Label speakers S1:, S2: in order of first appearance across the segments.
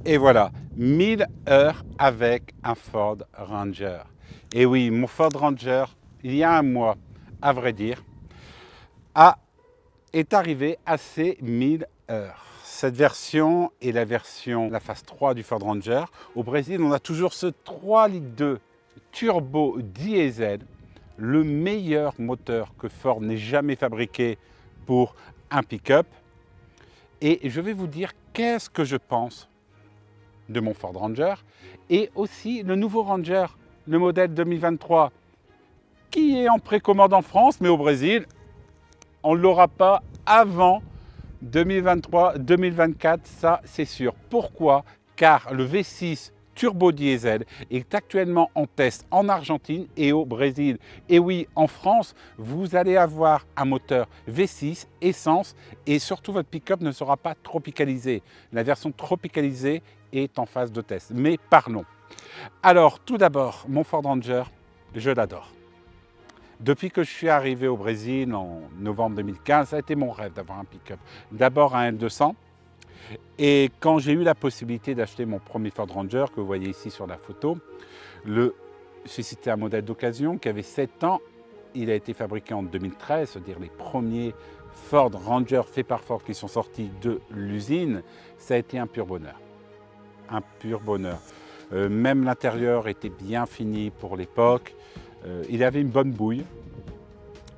S1: Et voilà, 1000 heures avec un Ford Ranger. Et oui, mon Ford Ranger, il y a un mois, à vrai dire, est arrivé à ses 1000 heures. Cette version est la phase 3 du Ford Ranger. Au Brésil, on a toujours ce 3,2 litres turbo diesel, le meilleur moteur que Ford n'ait jamais fabriqué pour un pick-up. Et je vais vous dire qu'est-ce que je pense de mon Ford Ranger et aussi le nouveau Ranger, le modèle 2023, qui est en précommande en France, mais au Brésil, on ne l'aura pas avant 2023-2024, ça c'est sûr. Pourquoi? Car le V6 turbo diesel est actuellement en test en Argentine et au Brésil. Et oui, en France, vous allez avoir un moteur V6 essence et surtout votre pick-up ne sera pas tropicalisé. La version tropicalisée est en phase de test. Mais parlons. Alors, tout d'abord, mon Ford Ranger, je l'adore. Depuis que je suis arrivé au Brésil en novembre 2015, ça a été mon rêve d'avoir un pick-up. D'abord un L200. Et quand j'ai eu la possibilité d'acheter mon premier Ford Ranger, que vous voyez ici sur la photo, c'était un modèle d'occasion qui avait 7 ans. Il a été fabriqué en 2013, c'est-à-dire les premiers Ford Ranger faits par Ford qui sont sortis de l'usine. Ça a été un pur bonheur. Un pur bonheur. Même l'intérieur était bien fini pour l'époque. Il avait une bonne bouille,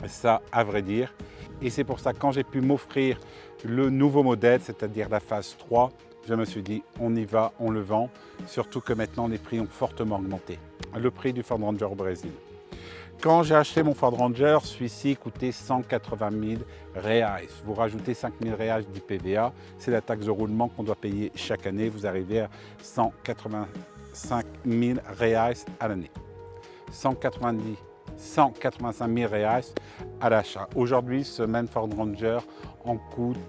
S1: ça à vrai dire. Et c'est pour ça que quand j'ai pu m'offrir le nouveau modèle, c'est-à-dire la phase 3, je me suis dit on y va, on le vend. Surtout que maintenant les prix ont fortement augmenté. Le prix du Ford Ranger au Brésil. Quand j'ai acheté mon Ford Ranger, celui-ci coûtait 180 000 reais. Vous rajoutez 5 000 reais d'IPVA, c'est la taxe de roulement qu'on doit payer chaque année. Vous arrivez à 185 000 reais à l'année. 185 000 reais à l'achat. Aujourd'hui, ce même Ford Ranger en coûte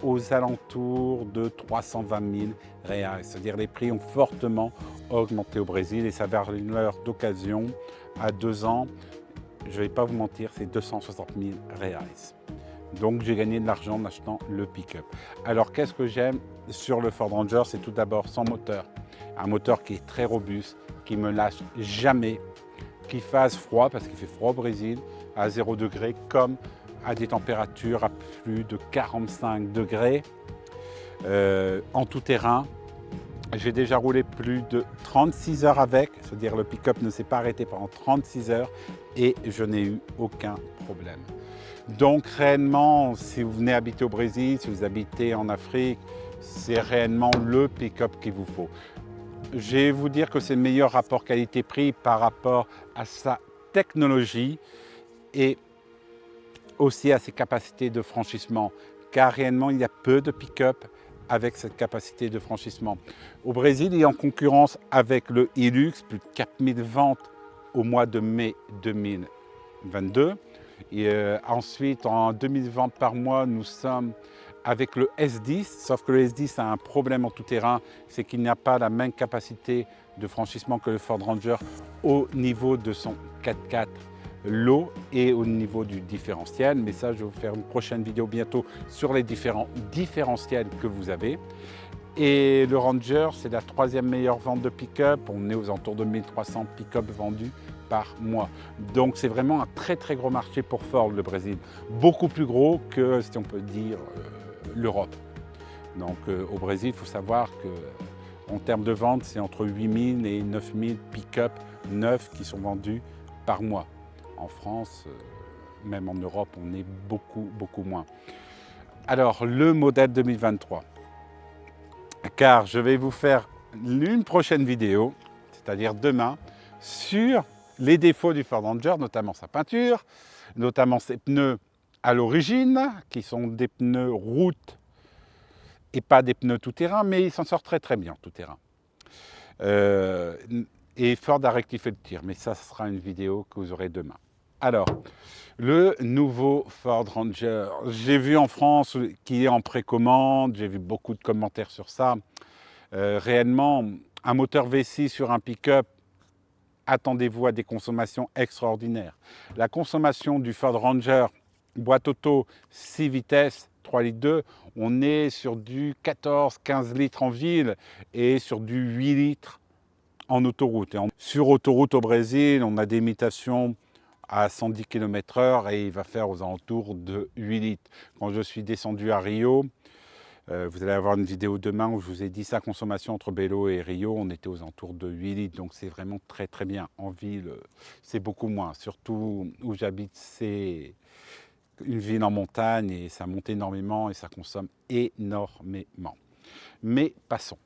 S1: aux alentours de 320 000 reais. C'est-à-dire les prix ont fortement augmenté au Brésil et sa valeur d'occasion à 2 ans, je ne vais pas vous mentir, c'est 260 000 reais. Donc j'ai gagné de l'argent en achetant le pick-up. Alors qu'est-ce que j'aime sur le Ford Ranger? C'est tout d'abord son moteur. Un moteur qui est très robuste, qui ne me lâche jamais, qui fasse froid, parce qu'il fait froid au Brésil, à 0 degré, comme à des températures à plus de 45 degrés, en tout terrain. J'ai déjà roulé plus de 36 heures avec, c'est-à-dire le pick-up ne s'est pas arrêté pendant 36 heures et je n'ai eu aucun problème. Donc réellement, si vous venez habiter au Brésil, si vous habitez en Afrique, c'est réellement le pick-up qu'il vous faut. Je vais vous dire que c'est le meilleur rapport qualité-prix par rapport à sa technologie et aussi à ses capacités de franchissement, car réellement il y a peu de pick-up avec cette capacité de franchissement. Au Brésil, il est en concurrence avec le Hilux, plus de 4000 ventes au mois de mai 2022. Et ensuite, en 2000 ventes par mois, nous sommes avec le S10, sauf que le S10 a un problème en tout terrain, c'est qu'il n'a pas la même capacité de franchissement que le Ford Ranger au niveau de son 4x4 low et au niveau du différentiel. Mais ça, je vais vous faire une prochaine vidéo bientôt sur les différents différentiels que vous avez. Et le Ranger, c'est la 3e meilleure vente de pick-up. On est aux alentours de 1300 pick-up vendus par mois. Donc c'est vraiment un très très gros marché pour Ford, le Brésil. Beaucoup plus gros que, si on peut dire, l'Europe. Donc au Brésil, il faut savoir que en termes de vente, c'est entre 8000 et 9000 pick-up neufs qui sont vendus par mois. En France, même en Europe, on est beaucoup moins. Alors, le modèle 2023. Car je vais vous faire une prochaine vidéo, c'est-à-dire demain, sur les défauts du Ford Ranger, notamment sa peinture, notamment ses pneus à l'origine, qui sont des pneus route et pas des pneus tout-terrain, mais il s'en sort très bien tout-terrain. Et Ford a rectifié le tir, mais ça sera une vidéo que vous aurez demain. Alors, le nouveau Ford Ranger, j'ai vu en France qu'il est en précommande, j'ai vu beaucoup de commentaires sur ça. Réellement, un moteur V6 sur un pick-up, attendez-vous à des consommations extraordinaires. La consommation du Ford Ranger boîte auto 6 vitesses 3 litres 2, on est sur du 14-15 litres en ville et sur du 8 litres en autoroute. Sur autoroute au Brésil, on a des limitations à 110 km/h et il va faire aux alentours de 8 litres. Quand je suis descendu à Rio, vous allez avoir une vidéo demain où je vous ai dit sa consommation entre Belo et Rio, on était aux alentours de 8 litres, donc c'est vraiment très très bien. En ville, c'est beaucoup moins, surtout où j'habite, c'est une ville en montagne et ça monte énormément et ça consomme énormément. Mais passons.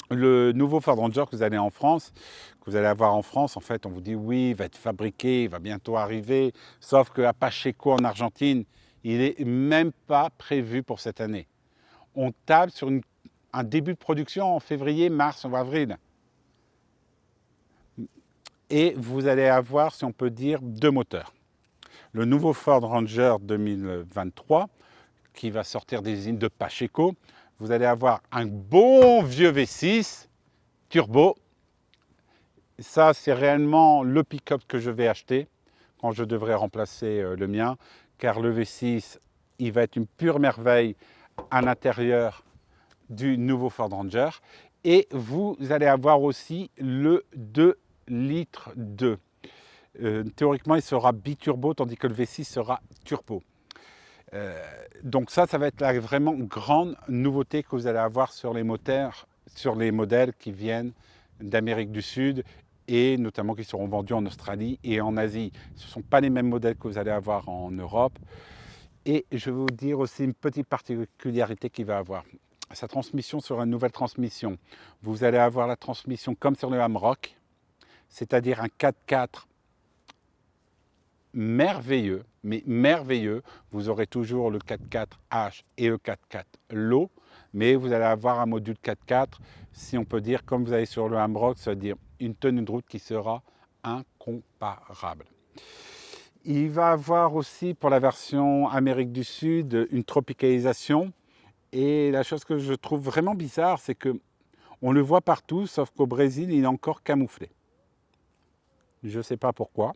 S1: Le nouveau Ford Ranger que vous allez avoir en France, en fait, on vous dit oui, il va être fabriqué, il va bientôt arriver, sauf qu'à Pacheco en Argentine, il n'est même pas prévu pour cette année. On table sur un début de production en février, mars ou avril. Et vous allez avoir, si on peut dire, 2 moteurs. Le nouveau Ford Ranger 2023, qui va sortir des usines de Pacheco, vous allez avoir un bon vieux V6 turbo. Ça, c'est réellement le pick-up que je vais acheter quand je devrais remplacer le mien, car le V6, il va être une pure merveille à l'intérieur du nouveau Ford Ranger. Et vous allez avoir aussi le 2 litres 2. Théoriquement, il sera biturbo, tandis que le V6 sera turbo. Donc ça va être la vraiment grande nouveauté que vous allez avoir sur les moteurs, sur les modèles qui viennent d'Amérique du Sud et notamment qui seront vendus en Australie et en Asie. Ce ne sont pas les mêmes modèles que vous allez avoir en Europe. Et je vais vous dire aussi une petite particularité qu'il va avoir. Sa transmission sera une nouvelle transmission. Vous allez avoir la transmission comme sur le Amarok, c'est-à-dire un 4x4 merveilleux, mais merveilleux. Vous aurez toujours le 4x4H et le 4x4 Low, mais vous allez avoir un module 4x4, si on peut dire, comme vous avez sur le Amarok, c'est-à-dire une tenue de route qui sera incomparable. Il va avoir aussi pour la version Amérique du Sud une tropicalisation. Et la chose que je trouve vraiment bizarre, c'est que on le voit partout, sauf qu'au Brésil, il est encore camouflé. Je ne sais pas pourquoi.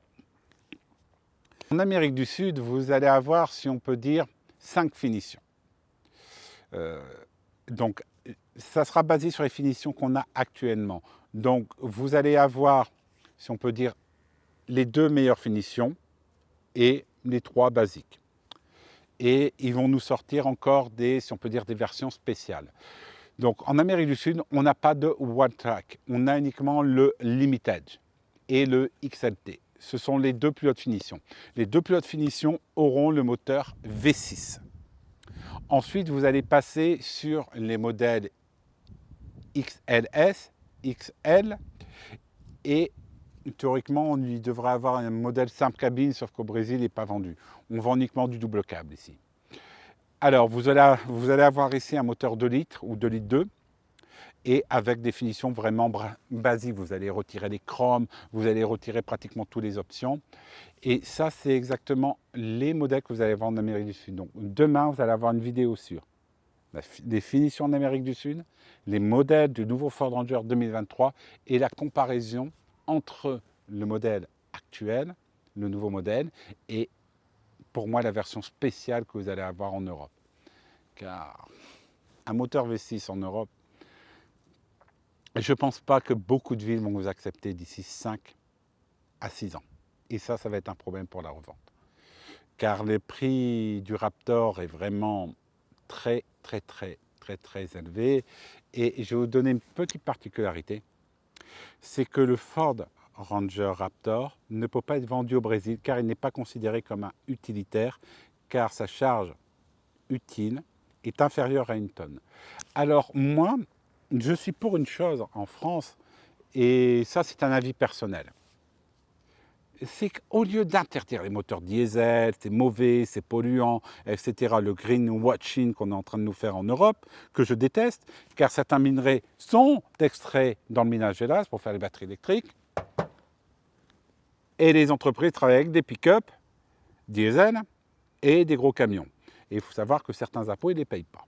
S1: En Amérique du Sud, vous allez avoir, si on peut dire, 5 finitions. Donc, ça sera basé sur les finitions qu'on a actuellement. Donc, vous allez avoir, si on peut dire, les 2 meilleures finitions et les 3 basiques. Et ils vont nous sortir encore des, si on peut dire, des versions spéciales. Donc, en Amérique du Sud, on n'a pas de One Track. On a uniquement le Limited et le XLT. Ce sont les 2 plus hautes finitions. Les 2 plus hautes finitions auront le moteur V6. Ensuite, vous allez passer sur les modèles XLS, XL et théoriquement, on y devrait avoir un modèle simple cabine, sauf qu'au Brésil, il n'est pas vendu. On vend uniquement du double câble ici. Alors, vous allez avoir ici un moteur 2 litres ou 2 litres 2 et avec des finitions vraiment basiques. Vous allez retirer les chromes, vous allez retirer pratiquement toutes les options. Et ça, c'est exactement les modèles que vous allez voir en Amérique du Sud. Donc, demain, vous allez avoir une vidéo sur les finitions en Amérique du Sud, les modèles du nouveau Ford Ranger 2023 et la comparaison entre le modèle actuel, le nouveau modèle, et pour moi la version spéciale que vous allez avoir en Europe. Car un moteur V6 en Europe, je ne pense pas que beaucoup de villes vont vous accepter d'ici 5 à 6 ans. Et ça va être un problème pour la revente. Car le prix du Raptor est vraiment très élevé. Et je vais vous donner une petite particularité. C'est que le Ford Ranger Raptor ne peut pas être vendu au Brésil car il n'est pas considéré comme un utilitaire, car sa charge utile est inférieure à 1 tonne. Alors moi, je suis pour une chose en France, et ça c'est un avis personnel. C'est qu'au lieu d'interdire les moteurs diesel, c'est mauvais, c'est polluant, etc., le greenwashing qu'on est en train de nous faire en Europe, que je déteste, car certains minerais sont extraits dans le minage de gaz pour faire les batteries électriques, et les entreprises travaillent avec des pick-up diesel et des gros camions. Et il faut savoir que certains impôts, ils ne les payent pas.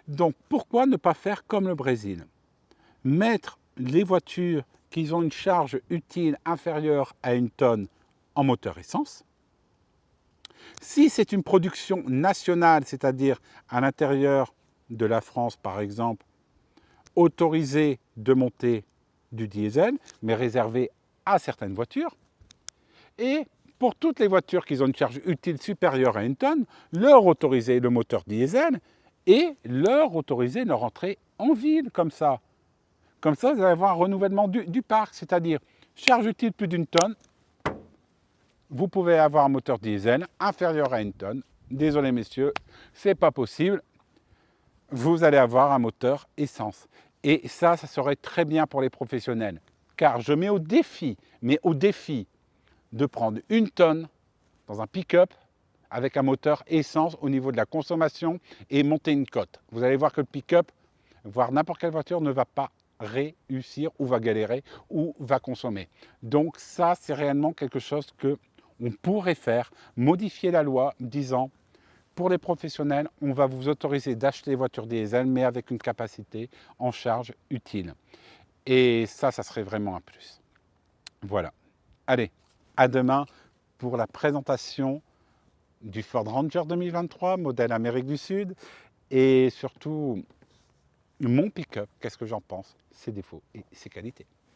S1: Donc pourquoi ne pas faire comme le Brésil? Mettre les voitures qui ont une charge utile inférieure à 1 tonne en moteur essence Si c'est une production nationale, c'est-à-dire à l'intérieur de la France par exemple, autorisé de monter du diesel, mais réservé à certaines voitures, et pour toutes les voitures qui ont une charge utile supérieure à 1 tonne, leur autoriser le moteur diesel et leur autoriser leur entrée en ville comme ça. Comme ça, vous allez avoir un renouvellement du parc, c'est-à-dire charge utile plus d'1 tonne, vous pouvez avoir un moteur diesel inférieur à 1 tonne. Désolé messieurs, c'est pas possible. Vous allez avoir un moteur essence. Et ça serait très bien pour les professionnels. Car je mets au défi de prendre 1 tonne dans un pick-up avec un moteur essence au niveau de la consommation et monter une cote. Vous allez voir que le pick-up, voire n'importe quelle voiture, ne va pas réussir ou va galérer ou va consommer. Donc ça, c'est réellement quelque chose que on pourrait faire, modifier la loi disant pour les professionnels, on va vous autoriser d'acheter des voitures diesel, mais avec une capacité en charge utile. Et ça serait vraiment un plus. Voilà. Allez, à demain pour la présentation du Ford Ranger 2023, modèle Amérique du Sud, et surtout mon pick-up, qu'est-ce que j'en pense, ses défauts et ses qualités.